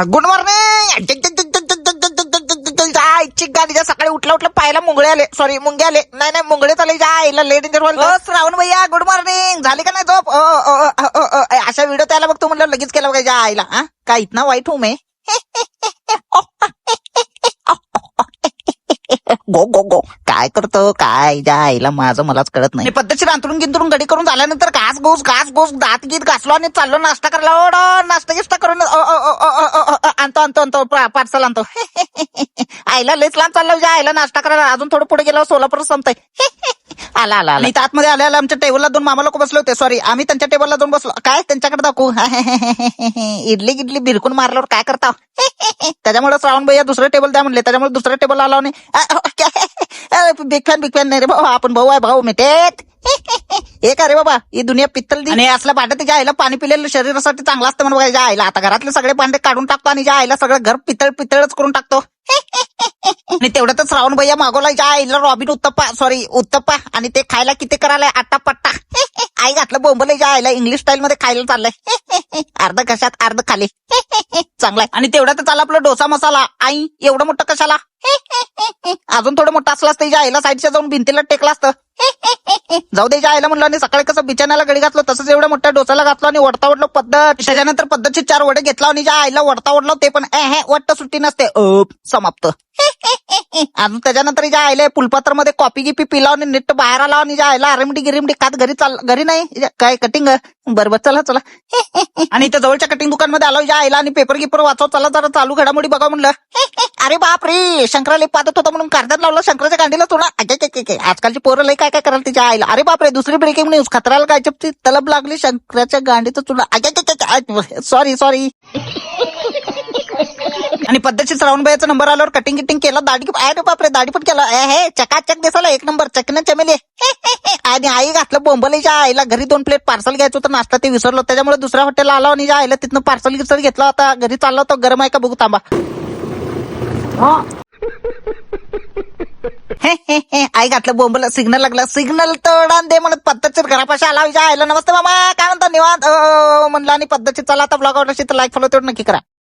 Good morning. गाडीच्या सकाळी उठला पाहायला मुंगळे आले, सॉरी मुंगे आले, नाही मुंगळे चालले जायला लेट इन श्रावण भैया गुड मॉर्निंग. झाली का नाही झोप? अशा व्हिडिओ त्याला बघ, तू म्हणलं लगेच केला बघा आईला. काय इतना वाईट हूं मैं? गो गो गो काय करतो काय जायला माझं मलाच कळत नाही. पद्धतशीर अंतरून गिंतरून गडी करून झाल्यानंतर घास घोस दात गीत घासलो आणि चाललो नाश्ता करायला. नाश्ता गिस्ता करून आणतो पार्सल आणतो. आईला लयच लांब चाललो आईला नाश्ता करायला. अजून थोडं पुढे गेलो सोलापूर संपताय. आला आणि आतमध्ये आल्याला आमच्या टेबलला दोन मामा लोक बसले होते, सॉरी आम्ही त्यांच्या टेबलला जाऊन बसलो. काय त्यांच्याकडे दाखवू? इडली गिडली बिरकून मारल्यावर काय करता? त्याच्यामुळे श्रावण भैया दुसरं टेबल द्या म्हणले, त्याच्यामुळे दुसऱ्या टेबल आला नाही. बिग फॅन नाही रे भाऊ, आपण भाऊ आहे भाऊ मिटेत. हे का रे बाबा, ही दुनिया पित्तल दी आणि असल्या भांडे त्याच्या आईला पाणी पिलेलं शरीरासाठी चांगलं असतं म्हणून बघायच्या आईला. आता घरातले सगळे भांडे काढून टाकतो आणि ज्या आईला सगळं घर पितळच करून टाकतो. आणि तेवढ्यातच श्रावण भैया मागवला आईला रॉबिन उत्तप्पा आणि ते खायला किती करायला आट्टा पट्टा. आई घातलं बोंबल आईला इंग्लिश स्टाईल मध्ये खायला चाललंय. अर्ध कशात अर्ध खाली चांगलाय. आणि तेवढ्यातच आला आपला डोसा मसाला. आई एवढं मोठं कशाला? अजून थोडं मोठं असलं असतं आईला साईडच्या जाऊन भिंतीला टेकला असतं. जाऊ दे आईला म्हणलं आणि सकाळी कसं बिचाण्याला गडी घातलं तसंच एवढ्या मोठ्या डोसाला घातलं आणि वडता ओढलो पद्धत. त्याच्यानंतर पद्धतचे 4 वडे घेतला आणि ज्या आईला वडता ओढलो ते पण वट्ट सुट्टी नसते समाप्त. अजून त्याच्यानंतर ज्या आईला फुलपात्र मध्ये कॉपी गिपी पिला आणि नीट बाहेर आला आणि ज्या आईला आरमडी गिरिमडी खात घरी नाही काय कटिंग बरोबर चला. आणि इथं जवळच्या कटिंग दुकानमध्ये आलो ज्या आईला आणि पेपर गिपर वाचव चला जरा चालू घडामोडी बघा म्हणलं. अरे बाप रे, शंकराला पादत होता म्हणून कारदात लावलं शंकराच्या गांडीला थोडा. आजकालची पोरं लय काय करायला तिच्या आईला. अरे बाप रे, दुसरी ब्रेकिंग न्यूज. खतराला काय चपती तलब लागली शंकराच्या गांडीचं तुला. सॉरी. आणि पद्धतशीर श्रावण भैयाचा नंबर आल्यावर कटिंग केला, दाढी अरे बापरे दाढी पण केला. हे चकाचक दिसायला एक नंबर चकन चमेली. आणि आई घातलं बोंबलेच्या आईला घरी 2 प्लेट पार्सल घ्यायचं होतं नाश्ता ते विसरलो, त्याच्यामुळे दुसऱ्या हॉटेलला आलो आणि आईला तिथनं पार्सल घेतलं. आता घरी चाललो होतो, गरम आहे का बघू थांबा. आई घातलं बोंबल सिग्नल लागला, सिग्नल तोडान दे म्हणत पद्धतशीर घरापाशी आला आईला. नमस्ते मामा काय म्हणता निवांत म्हणलं आणि पद्धतशीर चला आता ब्लॉग आवडला तर लाईक फॉलो तेवढं नक्की करा.